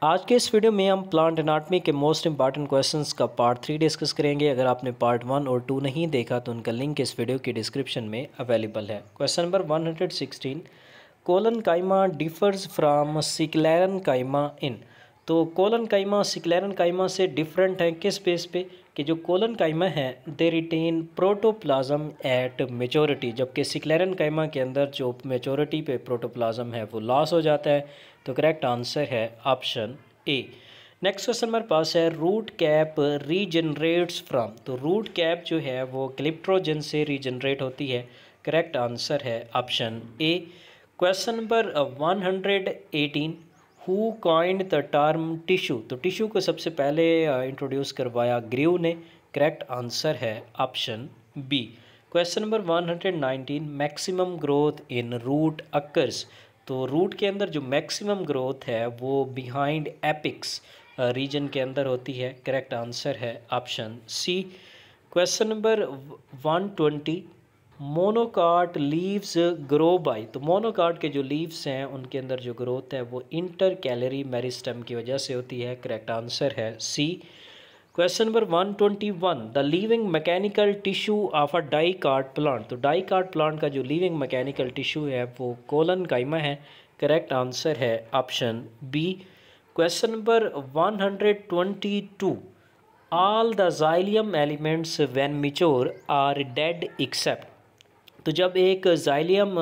आज के इस वीडियो में हम प्लांट एनाटमी के मोस्ट इंपॉर्टेंट क्वेश्चंस का पार्ट 3 डिस्कस करेंगे। अगर आपने पार्ट 1 और 2 नहीं देखा तो उनका लिंक इस वीडियो की डिस्क्रिप्शन में अवेलेबल है। Question number 116, collenchyma differs from sclerenchyma in. तो कोलन काइमा सिक्लेरन काइमा से डिफरेंट है किस बेस पे कि जो कोलन काइमा है they retain protoplasm at maturity, जबकि सिक्लेरन काइमा के अंदर जो मेचोरिटी पे प्रोटोप्लाज्म है वो लॉस हो जाता है। तो करेक्ट आंसर है ऑप्शन ए। नेक्स्ट क्वेश्चन हमारे पास है रूट कैप रीजनरेट्स फ्रॉम। तो रूट कैप जो है वो क्लिप्ट्रोजन से रीजनरेट होती है। करेक्ट आंसर है option A. Question number 118, who coined the term tissue. तो टिश्यू को सबसे पहले इंट्रोड्यूस करवाया ग्रीव ने। करेक्ट आंसर है option B. Question number 119, maximum growth in root occurs. तो रूट के अंदर जो मैक्सिमम ग्रोथ है वो बिहाइंड एपिक्स रीजन के अंदर होती है। करेक्ट आंसर है option C. Question number 120, monocot leaves grow by. तो मोनोकाट के जो लीव्स हैं उनके अंदर जो ग्रोथ है वो इंटर कैलरी मेरिस्टम की वजह से होती है। करेक्ट आंसर है C. Question number 121, the living mechanical tissue of a dicot plant. तो डाइकाट प्लांट का जो लिविंग मैकेनिकल टिश्यू है वो कोलन काइमा है। करेक्ट आंसर है option B. Question number 122, all the xylem elements when mature are dead except. तो जब एक जाइलियम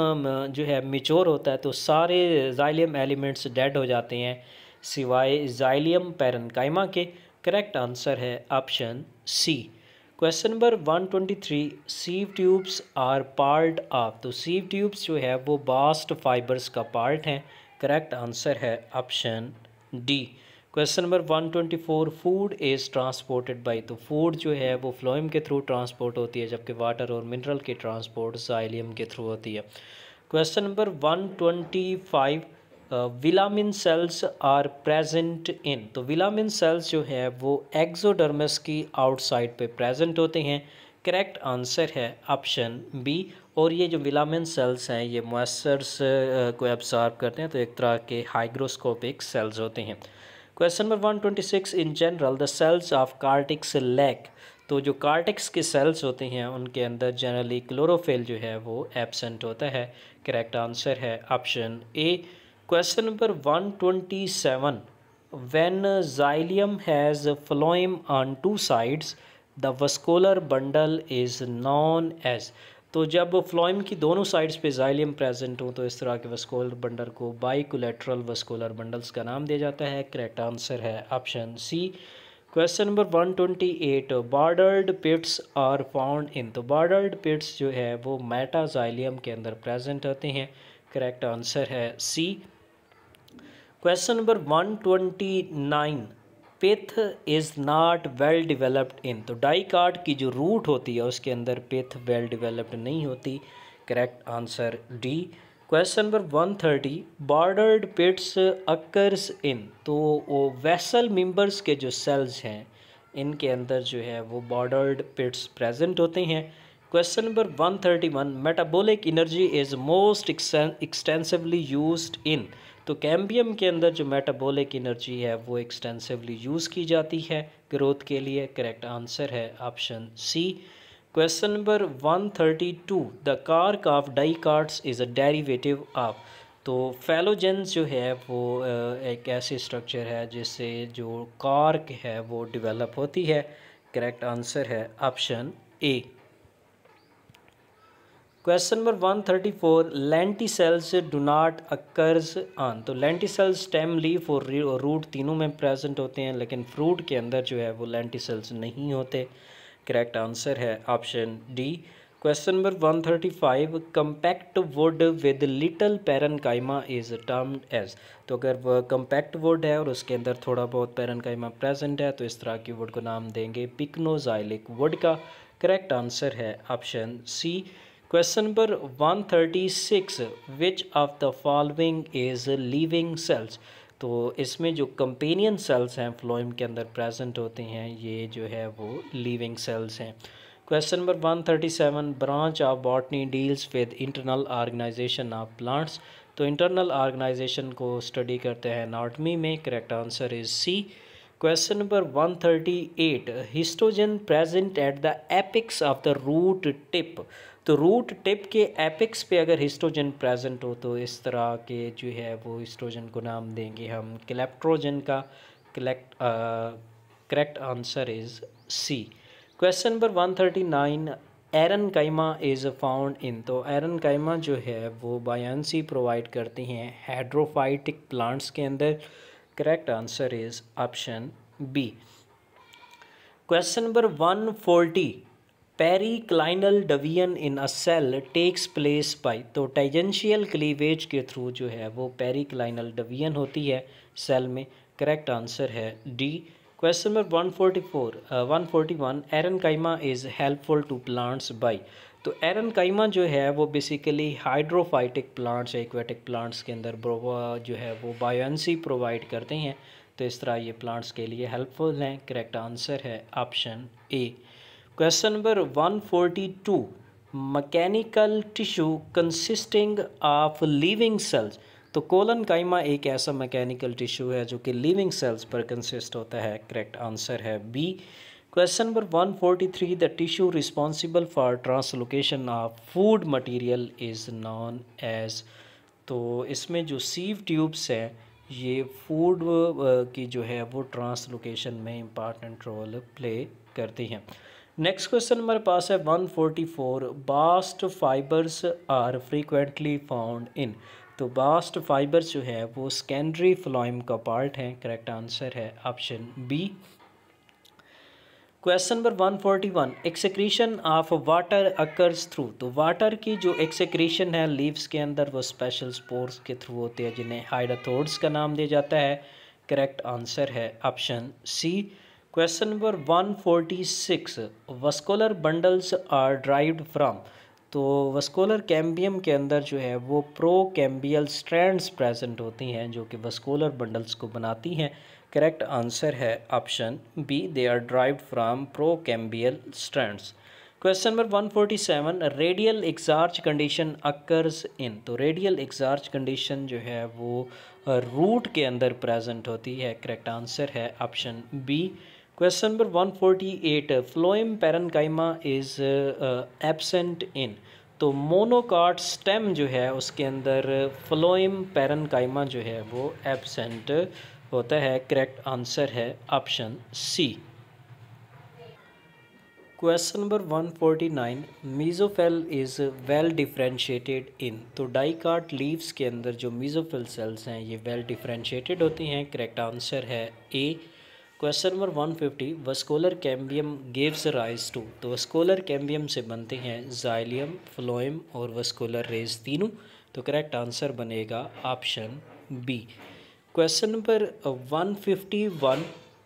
जो है मैच्योर होता है तो सारे जाइलियम एलिमेंट्स डेड हो जाते हैं सिवाय जाइलियम पैरेन्काइमा के। करेक्ट आंसर है option C. Question number 123, sieve tubes are part of. तो सीव ट्यूब्स जो है वो बास्ट फाइबर्स का पार्ट हैं। करेक्ट आंसर है option D. Question number 124, food is transported by. तो फूड जो है वो फ्लोएम के थ्रू ट्रांसपोर्ट होती है, जबकि वाटर और मिनरल की ट्रांसपोर्ट जाइलियम के थ्रू होती है। Question number 125, velamen cells are present in. तो विलामिन सेल्स जो है वो एक्सोडर्मिस की आउटसाइड पे प्रेजेंट होते हैं। करेक्ट आंसर है ऑप्शन बी। और ये जो विलामिन सेल्स हैं ये मॉइस्चर्स को एब्जॉर्ब करते हैं, तो एक तरह के हाइग्रोस्कोपिक सेल्स होते हैं। Question number 126, in general the cells of cortex lack. तो जो कार्टिक्स के सेल्स होते हैं उनके अंदर जनरली क्लोरोफिल जो है वो एब्सेंट होता है। करेक्ट आंसर है option A. Question number 127, when xylem has phloem on two sides the vascular bundle is known as. तो जब फ्लोएम की दोनों साइड्स पे जाइलियम प्रेजेंट हो तो इस तरह के वस्कुलर बंडल को बाइकोलेटरल वस्कुलर बंडल्स का नाम दिया जाता है। करेक्ट आंसर है option C. Question number 128, bordered pits are found in. तो बॉर्डर्ड पिट्स जो है वो मेटाजाइलियम के अंदर प्रेजेंट होते हैं। करेक्ट आंसर है C. Question number 129, pith is not well developed in. तो डाइकाट की जो रूट होती है उसके अंदर पिथ वेल डिवेलप्ड नहीं होती। Correct answer D. Question number 130, bordered pits occurs in. तो वो वेसल मेंबर्स के जो सेल्स हैं इनके अंदर जो है वो बॉर्डर्ड पिट्स प्रेजेंट होते हैं। Question number 131, metabolic energy is most extensively used in. तो कैम्बियम के अंदर जो मेटाबॉलिक एनर्जी है वो एक्सटेंसिवली यूज़ की जाती है ग्रोथ के लिए। करेक्ट आंसर है option C. Question number 132, the cork of dicots is a derivative of. तो फैलोजेंस जो है वो एक ऐसी स्ट्रक्चर है जिससे जो कार्क है वो डेवलप होती है। करेक्ट आंसर है option A. Question number 134, lenticels do not occurs on. तो लेंटिसेल्स स्टेम लीफ और रूट तीनों में प्रेजेंट होते हैं, लेकिन फ्रूट के अंदर जो है वो लेंटिसेल्स नहीं होते। करेक्ट आंसर है option D. Question number 135, compact wood with little parenchyma is termed as. तो अगर वह कंपैक्ट वुड है और उसके अंदर थोड़ा बहुत पैरेन्काइमा प्रेजेंट है तो इस तरह की वुड को नाम देंगे पिक्नोजाइलिक वुड का। करेक्ट आंसर है option C. Question number 136, which of the following is living cells. तो इसमें जो कंपेनियन सेल्स हैं फ्लोएम के अंदर प्रेजेंट होते हैं ये जो है वो लिविंग सेल्स हैं। Question number 137, branch of botany deals with internal organization of plants. तो इंटरनल ऑर्गेनाइजेशन को स्टडी करते हैं एनाटॉमी में। Correct answer is C. Question number 138, histogen present at the apex of the root tip. तो root tip के apex पे अगर histogen present हो तो इस तरह के जो है वो हिस्टोजन को नाम देंगे हम क्लेप्टोजन का। Correct answer is C. Question number 139, aerenchyma is found in. तो एरन काइमा जो है वो बायंसी प्रोवाइड करती हैं हाइड्रोफाइटिक प्लांट्स के अंदर। Correct answer is option B. Question number 140, periclinal division in a cell takes place by. तो टेंजेंशियल क्लीवेज के थ्रू जो है वो पेरिक्लाइनल डिवीजन होती है सेल में। करेक्ट आंसर है D. Question number 141, aerenchyma is helpful to plants by. तो एरन काइमा जो है वो basically hydrophytic plants, aquatic plants के अंदर जो है वो बायोएंसी प्रोवाइड करते हैं। तो इस तरह ये प्लांट्स के लिए हेल्पफुल हैं। करेक्ट आंसर है option A. Question number 142, mechanical tissue consisting of living cells. तो कोलन काइमा एक ऐसा मैकेनिकल टिश्यू है जो कि लिविंग सेल्स पर कंसिस्ट होता है। करेक्ट आंसर है B. Question number 143, the tissue responsible for translocation of food material is known as. तो इसमें जो सीव ट्यूब्स हैं ये फूड की जो है वो ट्रांसलोकेशन में इम्पॉर्टेंट रोल प्ले करती हैं। नेक्स्ट क्वेश्चन हमारे पास है 144, bast fibres are frequently found in. तो बास्ट फाइबर्स जो है वो सेकेंडरी फ्लोएम का पार्ट है। करेक्ट आंसर है option B. Question number 141, excretion of water occurs through. तो वाटर की जो एक्सेक्रीशन है लीव्स के अंदर वो स्पेशल स्पोर्स के थ्रू होते हैं जिन्हें हाइड्रोथोड्स का नाम दिया जाता है। करेक्ट आंसर है option C. Question number 146, vascular bundles are derived from. तो वस्कुलर कैम्बियम के अंदर जो है वो प्रो कैम्बियल स्ट्रैंड्स प्रेजेंट होती हैं जो कि वस्कुलर बंडल्स को बनाती हैं। करेक्ट आंसर है option B, they are derived from procambial strands. Question number 147, radial exarch condition occurs in. तो रेडियल एक्सार्च कंडीशन जो है वो रूट के अंदर प्रेजेंट होती है। करेक्ट आंसर है option B. Question number 148, phloem parenchyma is absent in. तो मोनोकाट स्टेम जो है उसके अंदर फ्लोएम पैरेन्काइमा जो है वो एब्सेंट होता है। करेक्ट आंसर है option C. Question number 149, mesophyll is well differentiated in. तो डाइकाट लीव्स के अंदर जो मीज़ोफिल सेल्स हैं ये वेल डिफ्रेंशिएटेड होती हैं। करेक्ट आंसर है A. Question number 150, vascular cambium gives rise to. तो वस्कुलर कैम्बियम से बनते हैं जाइलियम, फ्लोएम और वस्कुलर रेज तीनों। तो करेक्ट आंसर बनेगा option B. Question number 151,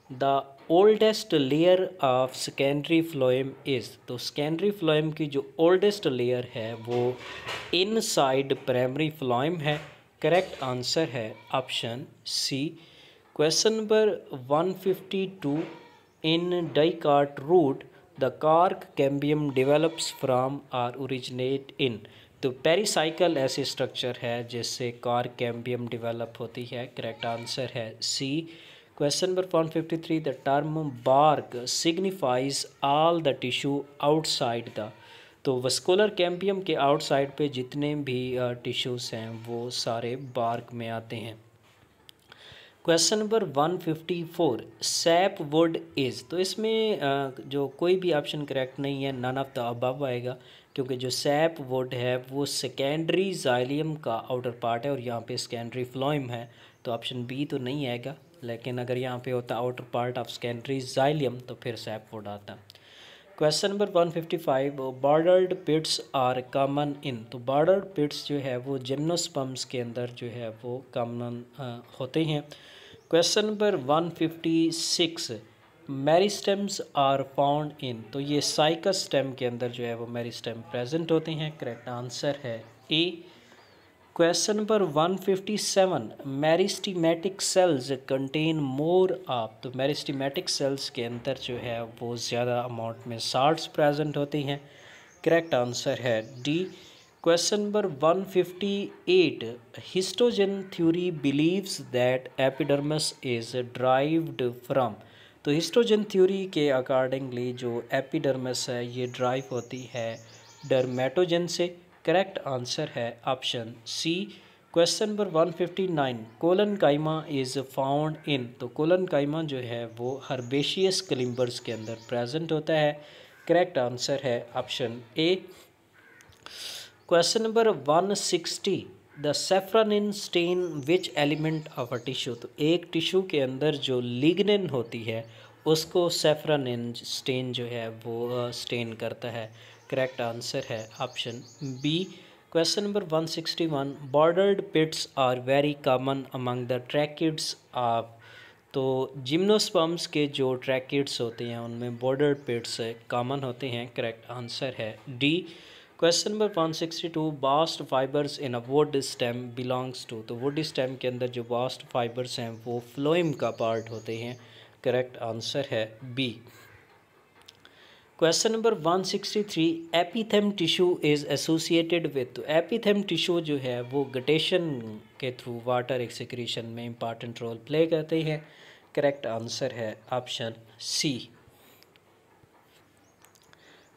the oldest layer of secondary phloem is. तो सेकेंडरी फ्लोएम की जो ओल्डेस्ट लेयर है वो इनसाइड प्राइमरी फ्लोएम है। करेक्ट आंसर है option C. Question number 152, in dicot root the cork cambium develops from are originate in. तो pericycle ऐसी structure है जिससे कार्क कैम्बियम डेवलप होती है। करेक्ट आंसर है C. Question number 153, the term bark signifies all the tissue outside the. तो vascular cambium के outside पे जितने भी टिश्यूज़ हैं वो सारे बार्क में आते हैं। Question number 154, SAP would is. तो इसमें जो कोई भी ऑप्शन करेक्ट नहीं है, नन ऑफ द अबव आएगा क्योंकि जो सैप वुड है वो सेकेंडरी जाइलियम का आउटर पार्ट है और यहाँ पे सेकेंडरी फ्लोएम है। तो ऑप्शन बी तो नहीं आएगा, लेकिन अगर यहाँ पे होता outer part of secondary xylem तो फिर सैप वुड आता। Question number 155, bordered pits are common in. तो बॉर्डर्ड पिट्स जो है वो जिम्नोस्पर्म्स के अंदर जो है वो कॉमन होते हैं। Question number 156, meristems are found in. तो ये साइकस स्टेम के अंदर जो है वो मेरिस्टेम प्रेजेंट होते हैं। करेक्ट आंसर है A. Question number 157, meristematic cells contain more of. तो मेरिस्टेमेटिक सेल्स के अंदर जो है वो ज़्यादा अमाउंट में साल्ट्स प्रेजेंट होती हैं। करेक्ट आंसर है D. Question number 158, histogen theory believes that epidermis is derived from. तो हिस्टोजन थ्योरी के अकॉर्डिंगली जो एपिडर्मिस है ये ड्राइव होती है डर्मेटोजन से। करेक्ट आंसर है option C. Question number 159, collenchyma is found in. तो कोलन काइमा जो है वो हर्बेशियस क्लिम्बर्स के अंदर प्रेजेंट होता है। करेक्ट आंसर है option A. Question number 160, the safranin stain which element of a tissue. तो एक टिश्यू के अंदर जो लिग्निन होती है उसको सेफ्रानिन स्टेन जो है वो स्टेन करता है। करेक्ट आंसर है option B. Question number 161, bordered pits are very common among the tracheids of. तो जिम्नोस्पर्म्स के जो ट्रैकिड्स होते हैं उनमें बॉर्डर्ड पिट्स कॉमन होते हैं। करेक्ट आंसर है D. Question number 162, bast fibres in a wood stem belongs to. तो वुड स्टेम के अंदर जो बास्ट फाइबर्स हैं वो फ्लोएम का पार्ट होते हैं। करेक्ट आंसर है B. Question number 163, epithem tissue is associated with. तो एपिथेम टिश्यू जो है वो गटेशन के थ्रू वाटर एक्सक्रीशन में इंपॉर्टेंट रोल प्ले करते हैं। करेक्ट आंसर है option C.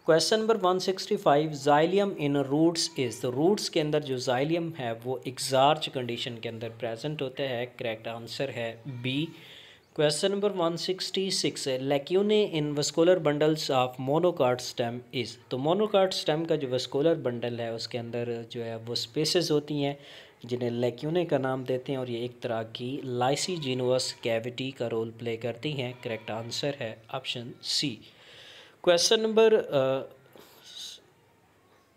Question number 165, xylem in roots is. तो रूट्स के अंदर जो जाइलियम है वो एक्सार्च कंडीशन के अंदर प्रेजेंट होता है। करेक्ट आंसर है B. Question number 166, lacunae in vascular bundles of monocot stem is. तो मोनोकाट स्टेम का जो वस्कुलर बंडल है उसके अंदर जो है वो स्पेसेस होती हैं जिन्हें लैक्यूने का नाम देते हैं और ये एक तरह की लाइसिजिनस कैविटी का रोल प्ले करती हैं। करेक्ट आंसर है option C. Question number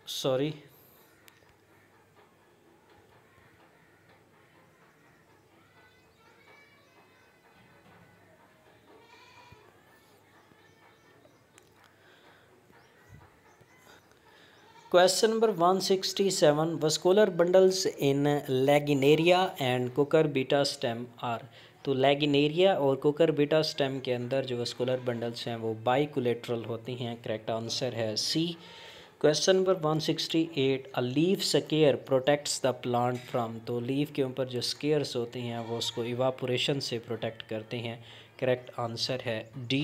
sorry question number 167, vascular bundles in Lagenaria and Cucurbita stem are. तो लैगिनेरिया और कुकर बीटा स्टेम के अंदर जो वस्कुलर बंडल्स हैं वो बाइकोलेटरल होती हैं। करेक्ट आंसर है C. Question number 168, a leaf scar protects the plant from. तो लीफ के ऊपर जो स्केयर्स होते हैं वो उसको इवापोरेशन से प्रोटेक्ट करते हैं। करेक्ट आंसर है D.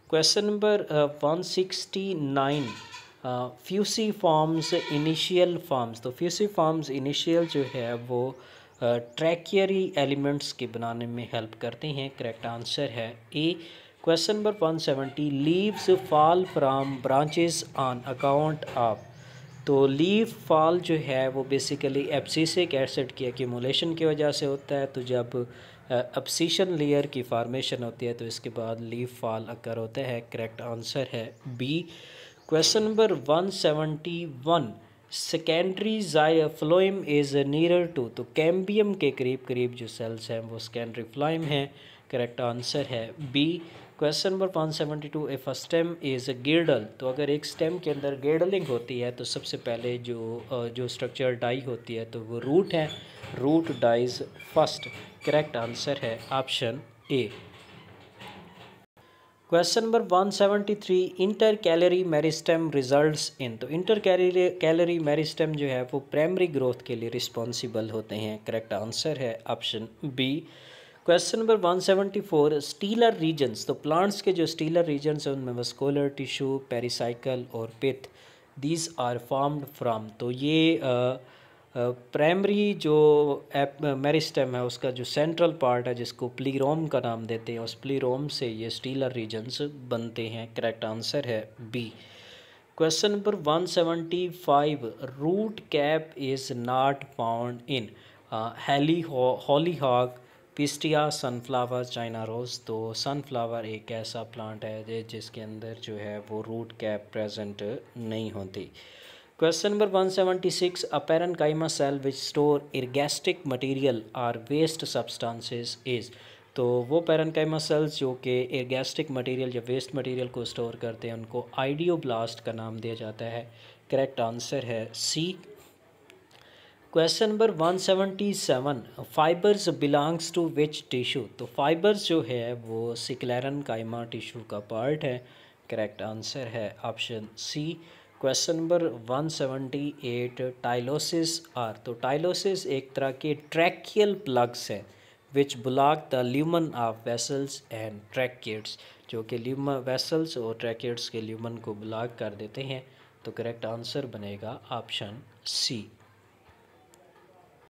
Question number 169, fusiforms initial forms. तो फ्यूसीफॉर्म्स इनिशियल जो है वो ट्रैकियरी एलिमेंट्स के बनाने में हेल्प करते हैं। करेक्ट आंसर है A. Question number 170, leaves fall from branches on account of. तो लीफ फॉल जो है वो बेसिकली एब्सिसिक एसिड की एक्यूमुलेशन की वजह से होता है। तो जब एब्सिशन लेयर की फॉर्मेशन होती है तो इसके बाद लीफ फॉल अकर होता है। करेक्ट आंसर है B. Question number 171, secondary phloem is near to. तो कैम्बियम के करीब करीब जो सेल्स हैं वो सेकेंडरी फ्लोएम हैं। करेक्ट आंसर है B. Question number 172, if a stem is girdle. तो अगर एक स्टेम के अंदर गिर्डलिंग होती है तो सबसे पहले जो स्ट्रक्चर डाई होती है तो वो रूट है। Root dies first. Correct answer है option A. Question number 173, intercalary meristem results in. तो इंटर कैलरी मेरिस्टेम जो है वो प्राइमरी ग्रोथ के लिए रिस्पॉन्सिबल होते हैं। करेक्ट आंसर है option B. Question number 174, stelar regions. तो प्लांट्स के जो स्टीलर रीजन्स हैं उनमें वस्कुलर टिश्यू, पेरिसाइकल और पिथ, दीज आर फॉर्म्ड फ्राम। तो ये प्राइमरी जो मेरिस्टेम है उसका जो सेंट्रल पार्ट है जिसको प्लीरोम का नाम देते हैं उस प्लीरोम से ये स्टीलर रीजन्स बनते हैं। करेक्ट आंसर है B. Question number 175, root cap is not found in hollyhock, pistia, sunflower, China rose. तो सनफ्लावर एक ऐसा प्लांट है जिसके अंदर जो है वो रूट कैप प्रेजेंट नहीं होती। Question number 176, a parenchyma cell which store ergastic material or waste substances is. तो वो पैरेन्काइमा सेल्स जो कि इर्गैस्टिक मटेरियल या वेस्ट मटेरियल को स्टोर करते हैं उनको आइडियोब्लास्ट का नाम दिया जाता है। करेक्ट आंसर है C. Question number 177, fibres belongs to which tissue. तो फाइबर्स जो है वो सिक्लेरन काइमा टिश्यू का पार्ट है। करेक्ट आंसर है option C. Question number 178 tyloses are. तो टाइलोसिस एक तरह के ट्रैकियल प्लग्स हैं which block the lumen of vessels and tracheids, जो कि ल्यूमन वेसल्स और ट्रैकियड्स के ल्यूमन को ब्लॉक कर देते हैं। तो करेक्ट आंसर बनेगा ऑप्शन सी।